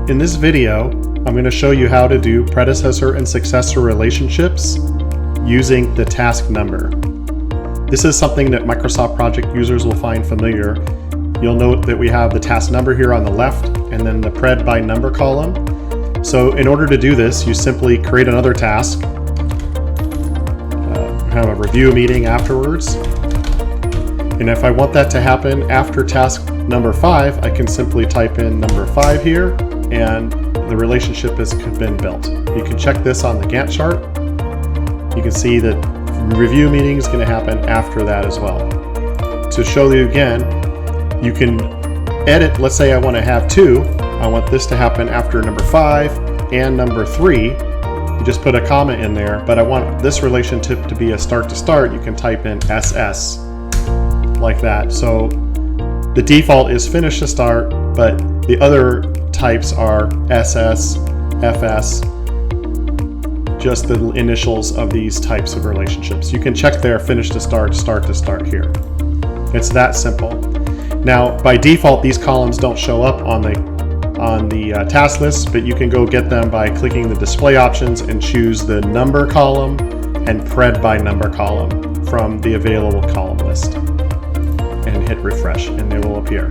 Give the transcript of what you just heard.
In this video, I'm going to show you how to do predecessor and successor relationships using the task number. This is something that Microsoft Project users will find familiar. You'll note that we have the task number here on the left and then the pred by number column. So in order to do this, you simply create another task, have a review meeting afterwards. And if I want that to happen after task number 5, I can simply type in number 5 here and the relationship has been built. You can check this on the Gantt chart. You can see that review meeting is going to happen after that as well. To show you again, you can edit. Let's say I want to have 2. I want this to happen after number 5 and number 3. You just put a comma in there, but I want this relationship to be a start to start. You can type in SS like that. So the default is finish to start, but the other types are SS, FS, just the initials of these types of relationships. You can check there finish to start here. It's that simple. Now, by default, these columns don't show up on the task list, but you can go get them by clicking the display options and choose the number column and pred by number column from the available column list and hit refresh and they will appear.